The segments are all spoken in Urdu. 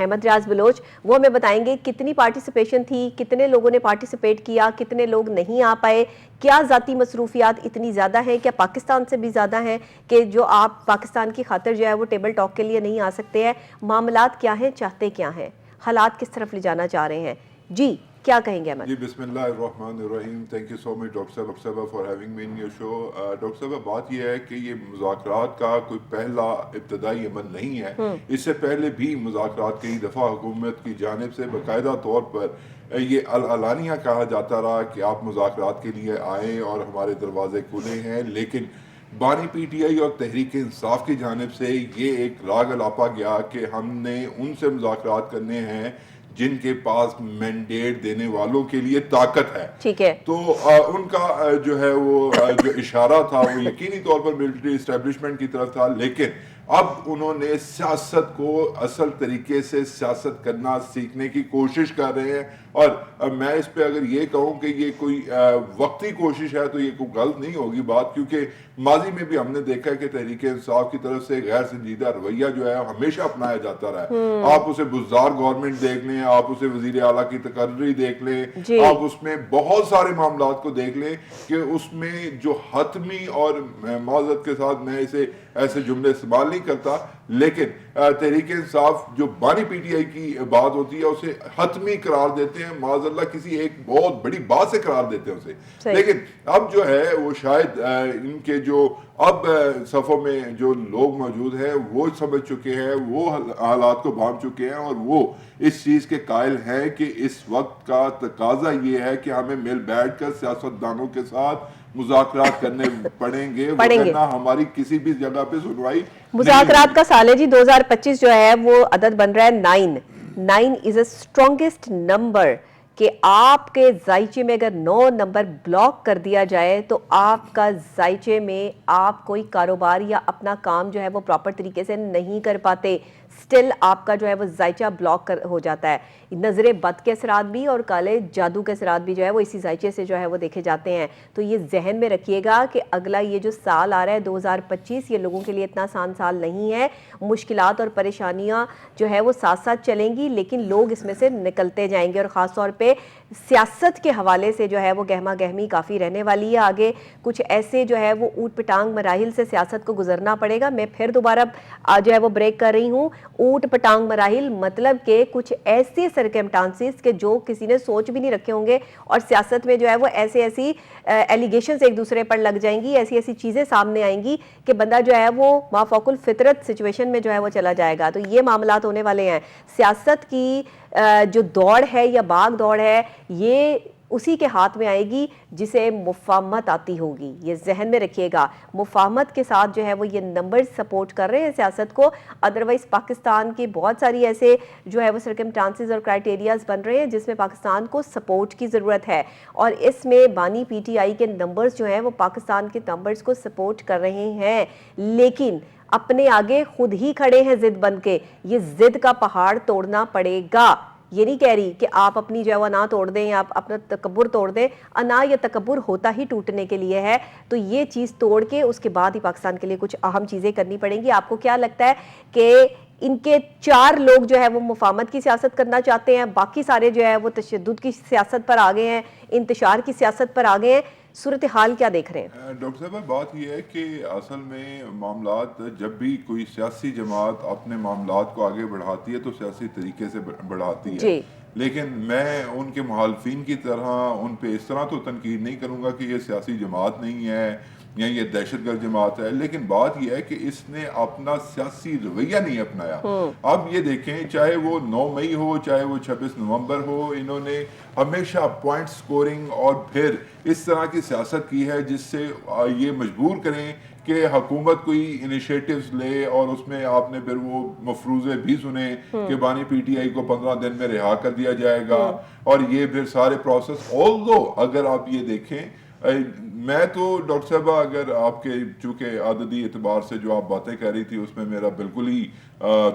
احمد ریاض بلوچ وہ ہمیں بتائیں گے کتنی پارٹیسپیشن تھی, کتنے لوگوں نے پارٹیسپیٹ کیا, کتنے لوگ نہیں آ پائے, کیا ذاتی مصروفیات اتنی زیادہ ہیں, کیا پاکستان سے بھی زیادہ ہیں کہ جو آپ پاکستان کی خاطر جو ہے وہ ٹیبل ٹاک کے لیے نہیں آ سکتے ہیں, معاملات کیا ہیں, چاہتے کیا ہیں, حالات کس طرف لے جانا چاہ رہے ہیں. جی کیا کہیں گے احمد؟ جی بسم اللہ الرحمن الرحیم. Thank you so much doctor صاحبہ for having me in your show. Doctor صاحبہ بات یہ ہے کہ یہ مذاکرات کا کوئی پہلا ابتدائی عمل نہیں ہے. اس سے پہلے بھی مذاکرات کئی دفعہ حکومت کی جانب سے باقاعدہ طور پر یہ علانیہ کہا جاتا رہا کہ آپ مذاکرات کے لیے آئیں اور ہمارے دروازے کھلے ہیں, لیکن بانی پی ٹی آئی اور تحریک انصاف کی جانب سے یہ ایک راگ الاپا گیا کہ ہم نے ان سے مذاکرات کرنے ہیں جن کے پاس مینڈیٹ دینے والوں کے لیے طاقت ہے. ٹھیک ہے, تو ان کا جو ہے وہ جو اشارہ تھا وہ یقینی طور پر ملٹری اسٹیبلشمنٹ کی طرف تھا, لیکن اب انہوں نے سیاست کو اصل طریقے سے سیاست کرنا سیکھنے کی کوشش کر رہے ہیں. اور میں اس پہ اگر یہ کہوں کہ یہ کوئی وقتی کوشش ہے تو یہ کوئی غلط نہیں ہوگی بات, کیونکہ ماضی میں بھی ہم نے دیکھا ہے کہ تحریک انصاف کی طرف سے غیر سنجیدہ رویہ جو ہے ہمیشہ اپنایا جاتا رہا ہے. آپ اسے بزدار گورنمنٹ دیکھ لیں, آپ اسے وزیر اعلیٰ کی تقرری دیکھ لیں, آپ اس میں بہت سارے معاملات کو دیکھ لیں کہ اس میں جو حتمی, اور معذرت کے ساتھ میں اسے ایسے جملے استعمال نہیں کرتا, لیکن تحریک انصاف جو بانی پی ٹی آئی کی بات ہوتی ہے اسے حتمی قرار دیتے ہیں, معاذ اللہ کسی ایک بہت بڑی بات سے قرار دیتے ہیں اسے. لیکن اب جو ہے وہ شاید ان کے جو اب صفوں میں جو لوگ موجود ہیں وہ سمجھ چکے ہیں, وہ حالات کو بھانپ چکے ہیں, اور وہ اس چیز کے قائل ہیں کہ اس وقت کا تقاضا یہ ہے کہ ہمیں مل بیٹھ کر سیاستدانوں کے ساتھ مذاکرات کرنے پڑیں گے, ورنہ ہماری کسی بھی جگہ پہ سنوائی. مذاکرات کا سال ہے جی 2025 جو ہے وہ عدد بن رہا ہے 9. 9 از اے اسٹرانگسٹ نمبر, کہ آپ کے ذائچے میں اگر 9 نمبر بلاک کر دیا جائے تو آپ کا ذائچے میں آپ کوئی کاروبار یا اپنا کام جو ہے وہ پراپر طریقے سے نہیں کر پاتے, سٹل آپ کا جو ہے وہ ذائچہ بلاک ہو جاتا ہے. نظر بد کے اثرات بھی اور کالے جادو کے اثرات بھی جو ہے وہ اسی ذائچے سے جو ہے وہ دیکھے جاتے ہیں. تو یہ ذہن میں رکھیے گا کہ اگلا یہ جو سال آ رہا ہے 2025, یہ لوگوں کے لیے اتنا آسان سال نہیں ہے. مشکلات اور پریشانیاں جو ہے وہ ساتھ ساتھ چلیں گی, لیکن لوگ اس میں سے نکلتے جائیں گے, اور خاص طور پہ سیاست کے حوالے سے جو ہے وہ گہما گہمی کافی رہنے والی ہے. آگے کچھ ایسے جو ہے وہ اوٹ پٹانگ مراحل سے سیاست کو گزرنا پڑے گا. میں پھر دوبارہ جو ہے وہ بریک کر رہی ہوں, اوٹ پٹانگ مراحل مطلب کہ کچھ ایسے سرکمٹانسز کہ جو کسی نے سوچ بھی نہیں رکھے ہوں گے, اور سیاست میں جو ہے وہ ایسی ایلیگیشنز ایک دوسرے پر لگ جائیں گی, ایسی چیزیں سامنے آئیں گی کہ بندہ جو ہے وہ مافوق الفطرت سچویشن میں جو ہے وہ چلا جائے گا. تو یہ معاملات ہونے والے ہیں. سیاست کی جو دوڑ ہے یا باغ دوڑ ہے یہ اسی کے ہاتھ میں آئے گی جسے مفاہمت آتی ہوگی. یہ ذہن میں رکھیے گا, مفاہمت کے ساتھ جو ہے وہ یہ نمبر سپورٹ کر رہے ہیں سیاست کو. ادروائز پاکستان کی بہت ساری ایسے جو ہے وہ سرکمٹانسز اور کرائٹیریاز بن رہے ہیں جس میں پاکستان کو سپورٹ کی ضرورت ہے, اور اس میں بانی پی ٹی آئی کے نمبرز جو ہیں وہ پاکستان کے نمبرز کو سپورٹ کر رہے ہیں, لیکن اپنے آگے خود ہی کھڑے ہیں ضد بن کے. یہ ضد کا پہاڑ توڑنا پڑے گا. یہ نہیں کہہ رہی کہ آپ اپنی جو ہے وہ نہ توڑ دیں یا آپ اپنا تکبر توڑ دیں, انا یا تکبر ہوتا ہی ٹوٹنے کے لیے ہے. تو یہ چیز توڑ کے اس کے بعد ہی پاکستان کے لیے کچھ اہم چیزیں کرنی پڑیں گی. آپ کو کیا لگتا ہے کہ ان کے 4 لوگ جو ہے وہ مفاہمت کی سیاست کرنا چاہتے ہیں, باقی سارے جو ہے وہ تشدد کی سیاست پر آگے ہیں, انتشار کی سیاست پر آگے ہیں, صورتحال کیا دیکھ رہے ہیں؟ ڈاکٹر صاحب بات یہ ہے کہ اصل میں معاملات جب بھی کوئی سیاسی جماعت اپنے معاملات کو آگے بڑھاتی ہے تو سیاسی طریقے سے بڑھاتی ہے جی. لیکن میں ان کے مخالفین کی طرح ان پہ اس طرح تو تنقید نہیں کروں گا کہ یہ سیاسی جماعت نہیں ہے یا یہ دہشت گرد جماعت ہے, لیکن بات یہ ہے کہ اس نے اپنا سیاسی رویہ نہیں اپنایا. اب یہ دیکھیں چاہے وہ 9 مئی ہو چاہے وہ 26 نومبر ہو, انہوں نے ہمیشہ پوائنٹ سکورنگ اور پھر اس طرح کی سیاست کی ہے جس سے یہ مجبور کریں کہ حکومت کوئی انیشیٹیوز لے, اور اس میں آپ نے پھر وہ مفروضے بھی سنے کہ بانی پی ٹی آئی کو 15 دن میں رہا کر دیا جائے گا, اور یہ پھر سارے پروسیس. آلدو اگر آپ یہ دیکھیں, میں تو ڈاکٹر صاحبہ اگر آپ کے چونکہ عددی اعتبار سے جو آپ باتیں کہہ رہی تھی اس میں میرا بالکل ہی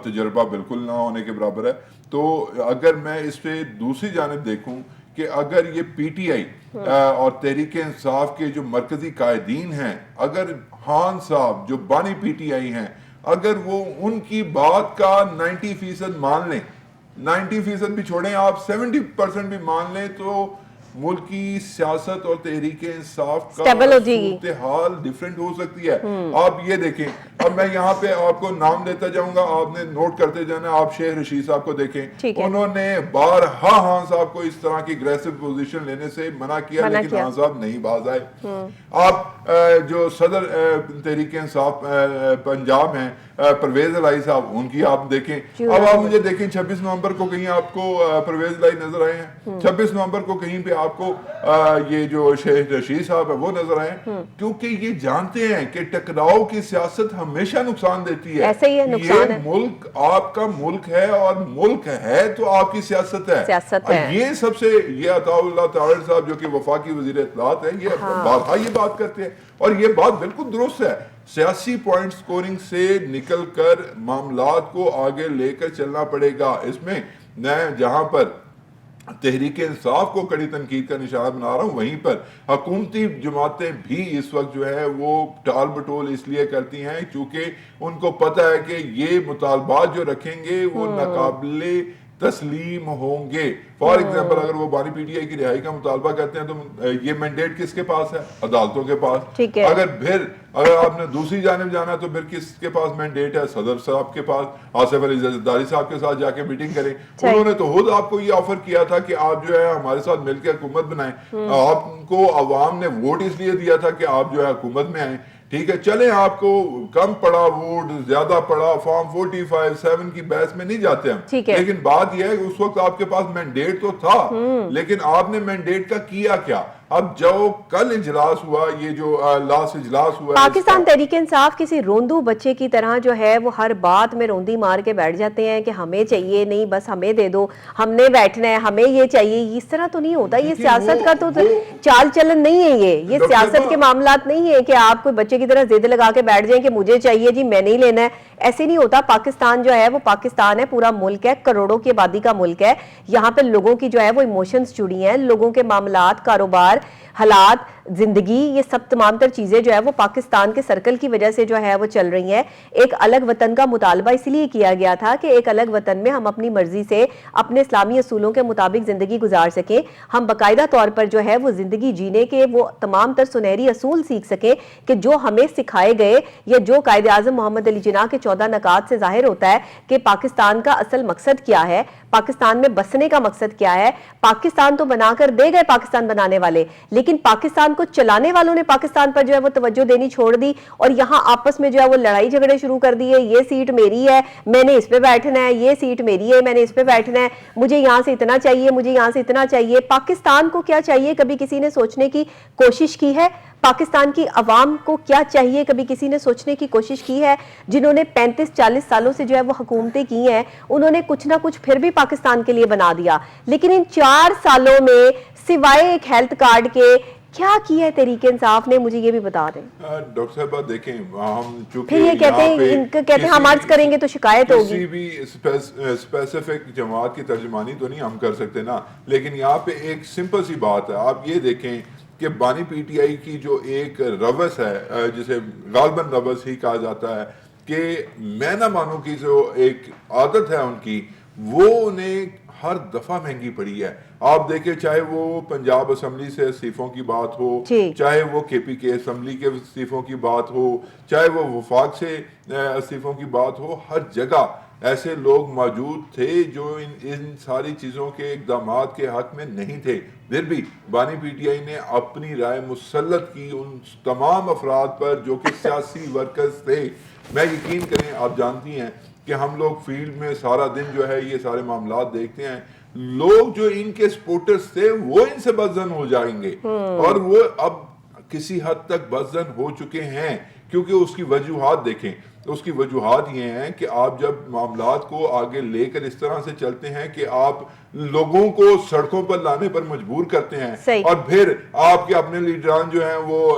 تجربہ بالکل نہ ہونے کے برابر ہے, تو اگر میں اس پہ دوسری جانب دیکھوں کہ اگر یہ پی ٹی آئی اور تحریک انصاف کے جو مرکزی قائدین ہیں, اگر خان صاحب جو بانی پی ٹی آئی ہیں, اگر وہ ان کی بات کا 90% مان لیں 90% بھی چھوڑیں, آپ 70% بھی مان لیں تو ملک کی سیاست اور تحریک انصاف کا صورتحال ڈیفرنٹ ہو سکتی ہے. آپ یہ دیکھیں, اب میں یہاں پہ آپ کو نام لیتا جاؤں گا, آپ نے نوٹ کرتے جانا. آپ شیخ رشید صاحب کو دیکھیں, انہوں نے بارہا خان صاحب کو اس طرح کی اگریسو پوزیشن لینے سے منع کیا, لیکن خان صاحب نہیں باز آئے. آپ جو صدر تحریک انصاف پنجاب ہیں پرویز الہی صاحب, ان کی آپ دیکھیں. اب آپ مجھے دیکھیں 26 نومبر کو کہیں آپ کو پرویز الہی نظر آئے ہیں, 26 نومبر کو کہیں پہ آپ کو یہ جو شیخ رشید صاحب ہے وہ نظر آئے ہیں, کیونکہ یہ جانتے ہیں کہ ٹکراؤ کی سیاست ہمیشہ نقصان دیتی ہے. یہ ملک آپ کا ملک ہے, اور ملک ہے تو آپ کی سیاست ہے. یہ سب سے, یہ عطا اللہ طاہر صاحب جو کہ وفاقی وزیر اطلاعات ہیں, یہ بارہا یہ بات کرتے ہیں, اور یہ بات بالکل درست ہے. سیاسی پوائنٹ سکورنگ سے نکل کر معاملات کو آگے لے کر چلنا پڑے گا. اس میں میں جہاں پر تحریک انصاف کو کڑی تنقید کا نشانہ بنا رہا ہوں, وہیں پر حکومتی جماعتیں بھی اس وقت جو ہے وہ ٹال بٹول اس لیے کرتی ہیں چونکہ ان کو پتہ ہے کہ یہ مطالبات جو رکھیں گے وہ ناقابل تسلیم ہوں گے. فار ایگزامپل اگر وہ بانی پی ٹی آئی کی رہائی کا مطالبہ کرتے ہیں تو یہ مینڈیٹ کس کے پاس ہے؟ عدالتوں کے پاس. اگر آپ نے دوسری جانب جانا تو پھر کس کے پاس مینڈیٹ ہے؟ صدر صاحب کے پاس. آصف علی زرداری صاحب کے ساتھ جا کے میٹنگ کریں. انہوں نے تو خود آپ کو یہ آفر کیا تھا کہ آپ جو ہے ہمارے ساتھ مل کے حکومت بنائیں. آپ کو عوام نے ووٹ اس لیے دیا تھا کہ آپ جو ہے حکومت میں آئیں. ٹھیک ہے, چلیں آپ کو کم پڑا ووٹ, زیادہ پڑا, فارم 45-7 کی بحث میں نہیں جاتے ہم, لیکن بات یہ ہے کہ اس وقت آپ کے پاس مینڈیٹ تو تھا, لیکن آپ نے مینڈیٹ کا کیا کیا؟ اب جو کل اجلاس ہوا, یہ جو لاسٹ اجلاس ہوا, پاکستان تحریک انصاف کسی روندو بچے کی طرح جو ہے وہ ہر بات میں روندی مار کے بیٹھ جاتے ہیں کہ ہمیں چاہیے نہیں, بس ہمیں دے دو, ہم نے بیٹھنا ہے, ہمیں یہ چاہیے. اس طرح تو نہیں ہوتا, یہ سیاست کا تو چال چلن نہیں ہے. یہ سیاست کے معاملات نہیں ہے کہ آپ کوئی بچے کی طرح ضد لگا کے بیٹھ جائیں کہ مجھے چاہیے جی, میں نہیں لینا ہے. ایسے نہیں ہوتا. پاکستان جو ہے وہ پاکستان ہے, پورا ملک ہے, کروڑوں کی آبادی کا ملک ہے. یہاں پہ لوگوں کی جو ہے وہ ایموشنز جڑی ہیں, لوگوں کے معاملات, کاروبار, حالات, زندگی, یہ سب تمام تر چیزیں جو ہے وہ پاکستان کے سرکل کی وجہ سے جو ہے وہ چل رہی ہیں. ایک الگ وطن کا مطالبہ اس لیے کیا گیا تھا کہ ایک الگ وطن میں ہم اپنی مرضی سے اپنے اسلامی اصولوں کے مطابق زندگی گزار سکیں, ہم باقاعدہ طور پر جو ہے وہ زندگی جینے کے وہ تمام تر سنہری اصول سیکھ سکیں کہ جو ہمیں سکھائے گئے, یا جو قائد اعظم محمد علی جناح کے 14 نکات سے ظاہر ہوتا ہے کہ پاکستان کا اصل مقصد کیا ہے, پاکستان میں بسنے کا مقصد کیا ہے. پاکستان تو بنا کر دے گئے پاکستان بنانے والے, لیکن پاکستان کو چلانے والوں نے پاکستان پر جو ہے وہ توجہ دینی چھوڑ دی, اور یہاں آپس میں جو ہے وہ لڑائی جھگڑے شروع کر دیے. یہ سیٹ میری ہے, میں نے اس پہ بیٹھنا ہے, یہ سیٹ میری ہے, میں نے اس پہ بیٹھنا ہے, مجھے یہاں سے اتنا چاہیے, مجھے یہاں سے اتنا چاہیے. پاکستان کو کیا چاہیے کبھی کسی نے سوچنے کی کوشش کی ہے؟ پاکستان کی عوام کو کیا چاہیے کبھی کسی نے سوچنے کی کوشش کی ہے؟ جنہوں نے 35-40 سالوں سے جو ہے وہ حکومتیں کی ہیں, انہوں نے کچھ نہ کچھ پھر بھی پاکستان کے لیے بنا دیا, لیکن ان 4 سالوں میں سوائے ایک ہیلتھ کارڈ کے کیا کیا ہے تحریک انصاف نے؟ مجھے یہ بھی بتا دیں. ڈاکٹر صاحب دیکھیں, ہم چونکہ پھر یہ کہتے ہیں ہم عرض کریں گے تو شکایت ہوگی. کسی بھی اسپیسیفک جماعت کی ترجمانی تو نہیں ہم کر سکتے نا, لیکن یہاں پہ ایک سمپل سی بات ہے. آپ یہ دیکھیں کہ بانی پی ٹی آئی کی جو ایک روش ہے, جسے غالباً روش ہی کہا جاتا ہے, کہ میں نہ مانوں کی جو ایک عادت ہے ان کی, وہ انہیں ہر دفعہ مہنگی پڑی ہے. آپ دیکھیں, چاہے وہ پنجاب اسمبلی سے استعفوں کی بات ہو, چاہے وہ کے پی کے اسمبلی کے استعفوں کی بات ہو, چاہے وہ وفاق سے استعفوں کی بات ہو, ہر جگہ ایسے لوگ موجود تھے جو ان ساری چیزوں کے اقدامات کے حق میں نہیں تھے. پھر بھی بانی پی ٹی آئی نے اپنی رائے مسلط کی ان تمام افراد پر جو کہ سیاسی ورکرز تھے. میں یقین کریں, آپ جانتی ہیں کہ ہم لوگ فیلڈ میں سارا دن جو ہے یہ سارے معاملات دیکھتے ہیں. لوگ جو ان کے سپورٹرز تھے وہ ان سے بدظن ہو جائیں گے, اور وہ اب کسی حد تک بدظن ہو چکے ہیں, کیونکہ اس کی وجوہات دیکھیں. اس کی وجوہات یہ ہیں کہ آپ جب معاملات کو آگے لے کر اس طرح سے چلتے ہیں کہ آپ لوگوں کو سڑکوں پر لانے پر مجبور کرتے ہیں, اور پھر آپ کے اپنے لیڈران جو ہیں وہ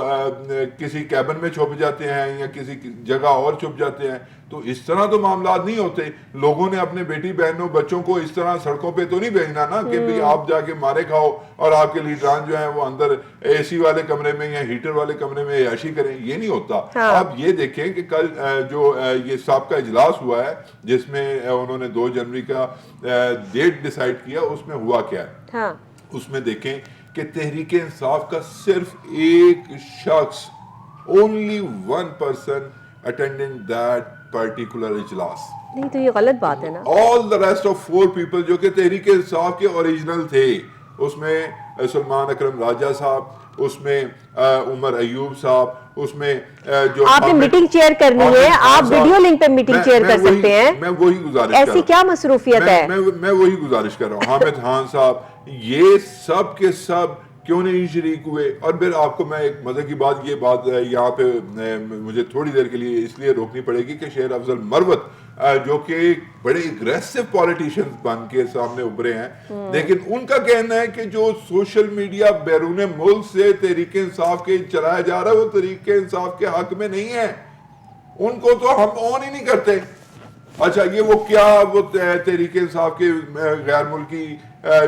کسی کیبن میں چھپ جاتے ہیں یا کسی جگہ اور چھپ جاتے ہیں, تو اس طرح تو معاملات نہیں ہوتے. لوگوں نے اپنے بیٹی بہنوں بچوں کو اس طرح سڑکوں پہ تو نہیں بھیجنا نا کہ بھی آپ جا کے مارے کھاؤ اور آپ کے لیڈران جو ہیں وہ اندر اے سی والے کمرے میں یا ہیٹر والے کمرے میں عیاشی کریں. یہ نہیں ہوتا. آپ یہ دیکھیں کہ کل جو جو یہ سابقہ اجلاس ہوا ہے جس میں انہوں نے 2 جنوری کا ڈیٹ ڈیسائیڈ کیا، اس میں ہوا کیا ہے؟ اس میں دیکھیں کہ تحریک انصاف کا صرف ایک شخص، only one person attending that particular اجلاس. نہیں تو یہ غلط بات ہے نا. all the rest of 4 people جو کہ تحریک انصاف کے اوریجنل تھے، اس میں سلمان اکرم راجہ صاحب، اس میں عمر ایوب صاحب، اس میں جو آپ نے میٹنگ چیئر کرنی ہے، آپ ویڈیو لنک پہ میٹنگ چیئر کر سکتے ہیں. میں وہی گزارش ایسی کیا مصروفیت ہے؟ میں وہی گزارش کر رہا ہوں. حامد خان صاحب، یہ سب کے سب کیوں نہیں شریک ہوئے؟ اور پھر آپ کو میں ایک مزے کی بات، یہ بات یہاں پہ مجھے تھوڑی دیر کے لیے اس لیے روکنی پڑے گی کہ شیر افضل مروت جو کہ بڑے اگریسو پولیٹیشین بن کے سامنے ابھرے ہیں، لیکن ان کا کہنا ہے کہ جو سوشل میڈیا بیرون ملک سے تحریک انصاف کے چلایا جا رہا ہے وہ تحریک انصاف کے حق میں نہیں ہے، ان کو تو ہم آن ہی نہیں کرتے. اچھا یہ وہ کیا وہ تحریک انصاف کے غیر ملکی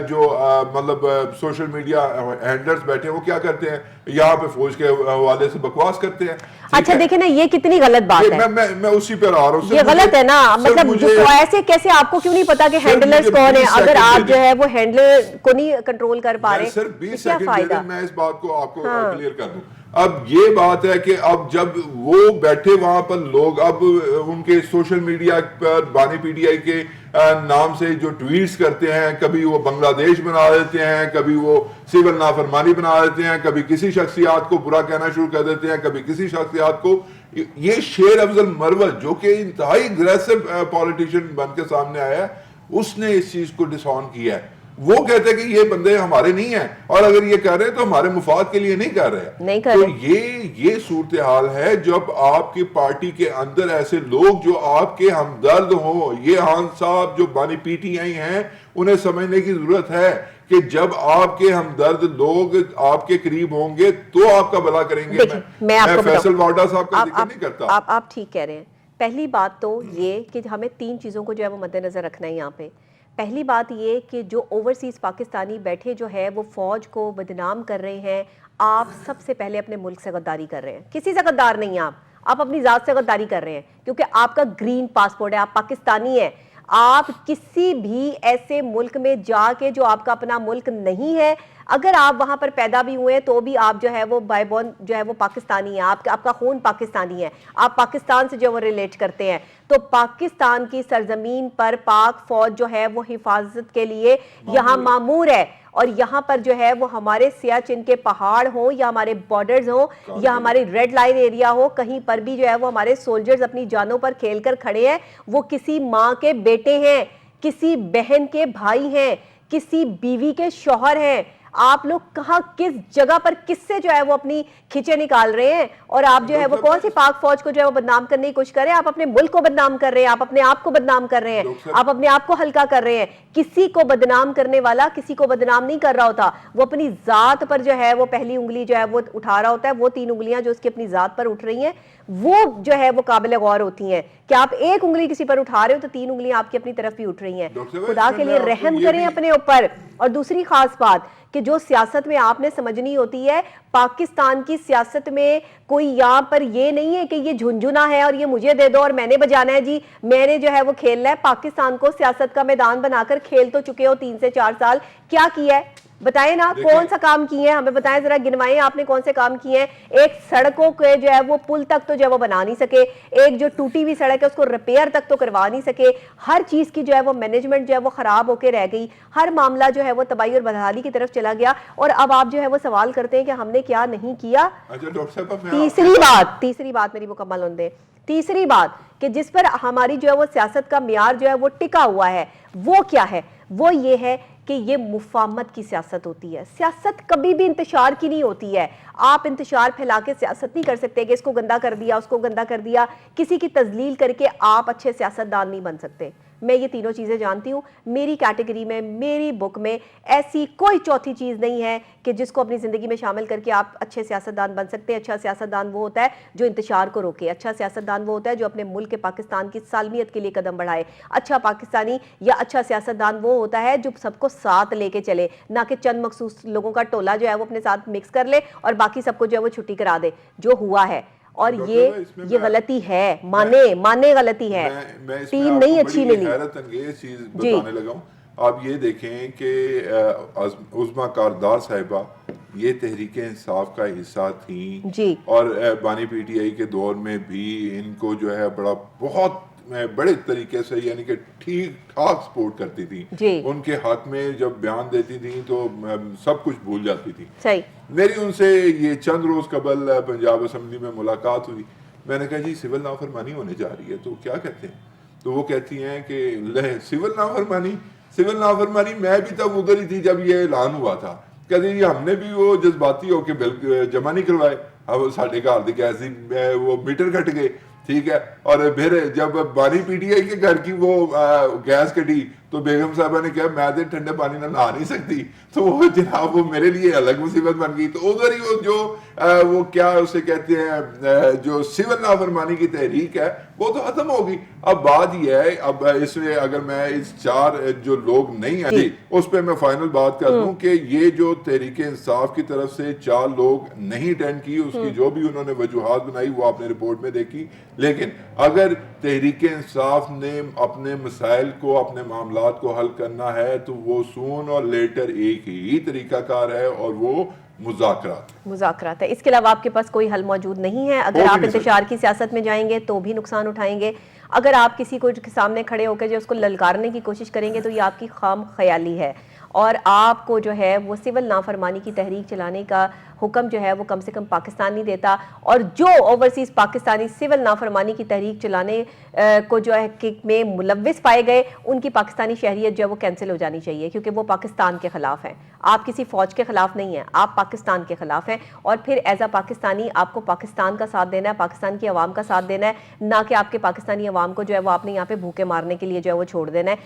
جو مطلب سوشل میڈیا ہینڈلرز بیٹھے ہیں وہ کیا کرتے ہیں؟ یہاں پہ فوج کے حوالے سے بکواس کرتے ہیں. اچھا دیکھیں نا، یہ کتنی غلط بات ہے. میں اسی پہ آ رہا ہوں. یہ غلط ہے نا، مطلب ایسے کیسے آپ کو کیوں نہیں پتا کہ ہینڈلرز کون ہیں اگر آپ جو ہے وہ ہینڈلر کو نہیں کنٹرول کر پا رہے؟ صرف 20 سیکنڈ میں اس بات کو آپ کو کلیئر کر دوں. اب یہ بات ہے کہ اب جب وہ بیٹھے وہاں پر لوگ، اب ان کے سوشل میڈیا پر بانی پی ٹی آئی کے نام سے جو ٹویٹس کرتے ہیں، کبھی وہ بنگلہ دیش بنا دیتے ہیں، کبھی وہ سول نافرمانی بنا دیتے ہیں، کبھی کسی شخصیات کو برا کہنا شروع کر دیتے ہیں، کبھی کسی شخصیات کو. یہ شیر افضل مروت جو کہ انتہائی اگریسو پولیٹیشین بن کے سامنے آیا ہے، اس نے اس چیز کو ڈس آن کیا ہے. وہ کہتے ہیں کہ یہ بندے ہمارے نہیں ہیں، اور اگر یہ کر رہے ہیں تو ہمارے مفاد کے لیے نہیں کر رہے. تو یہ صورتحال ہے جب آپ کی پارٹی کے اندر ایسے لوگ جو آپ کے ہمدرد ہوں. یہ خان صاحب جو بانی پی ٹی آئی ہیں، انہیں سمجھنے کی ضرورت ہے کہ جب آپ کے ہمدرد لوگ آپ کے قریب ہوں گے تو آپ کا بھلا کریں گے. میں فیصل واڈا صاحب کا ذکر نہیں کرتا. آپ ٹھیک کہہ رہے ہیں. پہلی بات تو یہ کہ ہمیں 3 چیزوں کو جو ہے وہ مد نظر رکھنا ہے یہاں پہ. پہلی بات یہ کہ جو اوورسیز پاکستانی بیٹھے جو ہے وہ فوج کو بدنام کر رہے ہیں، آپ سب سے پہلے اپنے ملک سے غداری کر رہے ہیں. کسی سے غدار نہیں ہیں آپ اپنی ذات سے غداری کر رہے ہیں، کیونکہ آپ کا گرین پاسپورٹ ہے، آپ پاکستانی ہیں. آپ کسی بھی ایسے ملک میں جا کے جو آپ کا اپنا ملک نہیں ہے، اگر آپ وہاں پر پیدا بھی ہوئے تو بھی آپ جو ہے وہ بائی بورن جو ہے وہ پاکستانی ہیں، آپ کا خون پاکستانی ہے، آپ پاکستان سے جو وہ ریلیٹ کرتے ہیں. تو پاکستان کی سرزمین پر پاک فوج جو ہے وہ حفاظت کے لیے یہاں مامور ہے، اور یہاں پر جو ہے وہ ہمارے سیاچن کے پہاڑ ہوں یا ہمارے بارڈرز ہوں یا ہمارے ریڈ لائن ایریا ہو، کہیں پر بھی جو ہے وہ ہمارے سولجرز اپنی جانوں پر کھیل کر کھڑے ہیں. وہ کسی ماں کے بیٹے ہیں، کسی بہن کے بھائی ہیں، کسی بیوی کے شوہر ہیں. آپ لوگ کہاں کس جگہ پر کس سے جو ہے وہ اپنی کھچے نکال رہے ہیں، اور آپ جو ہے وہ کون سی پاک فوج کو جو ہے وہ بدنام کرنے کی کوشش کر رہے ہیں؟ آپ اپنے ملک کو بدنام کر رہے ہیں، آپ اپنے آپ کو بدنام کر رہے ہیں، آپ اپنے آپ کو ہلکا کر رہے ہیں. کسی کو بدنام کرنے والا کسی کو بدنام نہیں کر رہا ہوتا، وہ اپنی ذات پر جو ہے وہ پہلی انگلی جو ہے وہ اٹھا رہا ہوتا ہے. وہ 3 انگلیاں جو اس کی اپنی ذات پر اٹھ رہی ہیں وہ جو ہے وہ قابل غور ہوتی ہیں. کہ آپ ایک انگلی کسی پر اٹھا رہے ہو تو 3 انگلیاں آپ کی اپنی طرف بھی اٹھ رہی ہیں. خدا کے لیے رحم کریں اپنے اوپر. اور دوسری خاص بات کہ جو سیاست میں آپ نے سمجھنی ہوتی ہے، پاکستان کی سیاست میں کوئی یہاں پر یہ نہیں ہے کہ یہ جھنجھنا ہے اور یہ مجھے دے دو اور میں نے بجانا ہے، جی میں نے جو ہے وہ کھیلنا ہے. پاکستان کو سیاست کا میدان بنا کر کھیل تو چکے ہو 3 سے 4 سال. کیا کیا ہے بتائیں نا، کون سا کام کیے ہیں ہمیں بتائیں ذرا، گنوائیں آپ نے کون سے کام کیے ہیں. ایک سڑکوں کے جو ہے وہ پل تک تو جو ہے وہ بنا نہیں سکے، ایک جو ٹوٹی ہوئی سڑک ہے اس کو ریپیئر تک تو کروا نہیں سکے. ہر چیز کی جو ہے وہ مینجمنٹ جو ہے وہ خراب ہو کے رہ گئی. ہر معاملہ جو ہے وہ تباہی اور بدحالی کی طرف چلا گیا. اور اب آپ جو ہے وہ سوال کرتے ہیں کہ ہم نے کیا نہیں کیا. تیسری بات میری مکمل ہونے دیں. تیسری بات کہ جس پر ہماری جو ہے وہ سیاست کا معیار جو ہے وہ ٹکا ہوا ہے وہ کیا ہے؟ وہ یہ ہے کہ یہ مفاہمت کی سیاست ہوتی ہے. سیاست کبھی بھی انتشار کی نہیں ہوتی ہے. آپ انتشار پھیلا کے سیاست نہیں کر سکتے کہ اس کو گندا کر دیا، اس کو گندا کر دیا. کسی کی تذلیل کر کے آپ اچھے سیاستدان نہیں بن سکتے. میں یہ تینوں چیزیں جانتی ہوں. میری کیٹیگری میں، میری بک میں ایسی کوئی چوتھی چیز نہیں ہے کہ جس کو اپنی زندگی میں شامل کر کے آپ اچھے سیاستدان بن سکتے ہیں. اچھا سیاستدان وہ ہوتا ہے جو انتشار کو روکے. اچھا سیاستدان وہ ہوتا ہے جو اپنے ملک کے پاکستان کی سالمیت کے لیے قدم بڑھائے. اچھا پاکستانی یا اچھا سیاستدان وہ ہوتا ہے جو سب کو ساتھ لے کے چلے، نہ کہ چند مخصوص لوگوں کا ٹولہ جو ہے وہ اپنے ساتھ مکس کر لے اور باقی سب کو جو ہے وہ چھٹی کرا دے، جو ہوا ہے. اور اس میں یہ غلطی ہے، مانے غلطی ہے، میں اس ٹیم میں نہیں آپ کو اچھی بڑی ملی۔ حیرت انگیز چیز بتانے لگا ہوں۔ آپ یہ دیکھیں کہ عظمیٰ کاردار صاحبہ یہ تحریک انصاف کا حصہ تھیں، جی اور بانی پی ٹی آئی کے دور میں بھی ان کو جو ہے بہت بڑے طریقے سے یعنی کہ ٹھیک ٹھاک سپورٹ کرتی تھی، جی ان کے حق میں جب بیان دیتی تھیں تو سب کچھ بھول جاتی تھی۔ صحیح۔ میری ان سے یہ چند روز قبل پنجاب اسمبلی میں ملاقات ہوئی، میں نے کہا جی سول نافرمانی ہونے جا رہی ہے تو کیا کہتے ہیں؟ تو وہ کہتی ہیں کہ سول نافرمانی میں بھی تب ادھر ہی تھی جب یہ اعلان ہوا تھا، کہتے جی ہم نے بھی وہ جذباتی ہو کے بل جمع نہیں کروائے، اب ساڑھے گھر دی گیس وہ میٹر کٹ گئے، ٹھیک ہے، اور پھر جب بانی پی ٹی آئی کے گھر کی وہ گیس کٹی تو بیگم صاحبہ نے کہا میں تو ٹھنڈے پانی نہ نہا نہیں سکتی، تو وہ جناب وہ میرے لیے الگ مصیبت بن گئی۔ تو ادھر ہی وہ جو وہ کیا اسے کہتے ہیں جو سول نافرمانی کی تحریک ہے وہ تو ختم ہوگی۔ اب بات یہ ہے، اب اس میں اگر میں اس 4 جو لوگ نہیں ہیں جی اس پہ میں فائنل بات کر دوں کہ یہ جو تحریک انصاف کی طرف سے 4 لوگ نہیں اٹینڈ کی، اس کی جو بھی انہوں نے وجوہات بنائی وہ آپ نے رپورٹ میں دیکھی، لیکن اگر تحریک انصاف نے اپنے مسائل کو اپنے معاملات کو حل کرنا ہے تو وہ سون اور لیٹر ایک ہی طریقہ کار ہے اور وہ مذاکرات ہے۔ اس کے علاوہ آپ کے پاس کوئی حل موجود نہیں ہے۔ اگر آپ انتشار کی سیاست میں جائیں گے تو بھی نقصان اٹھائیں گے، اگر آپ کسی کو سامنے کھڑے ہو کے جو اس کو للکارنے کی کوشش کریں گے تو یہ آپ کی خام خیالی ہے، اور آپ کو جو ہے وہ سول نافرمانی کی تحریک چلانے کا حکم جو ہے وہ کم سے کم پاکستان نہیں دیتا، اور جو اوورسیز پاکستانی سول نافرمانی کی تحریک چلانے کو جو ہے میں ملوث پائے گئے ان کی پاکستانی شہریت جو ہے وہ کینسل ہو جانی چاہیے، کیونکہ وہ پاکستان کے خلاف ہیں۔ آپ کسی فوج کے خلاف نہیں ہیں، آپ پاکستان کے خلاف ہیں، اور پھر ایز اے پاکستانی آپ کو پاکستان کا ساتھ دینا ہے، پاکستان کی عوام کا ساتھ دینا ہے، نہ کہ آپ کے پاکستانی عوام کو جو ہے وہ آپ نے یہاں پہ بھوکے مارنے کے لیے جو ہے وہ چھوڑ دینا ہے۔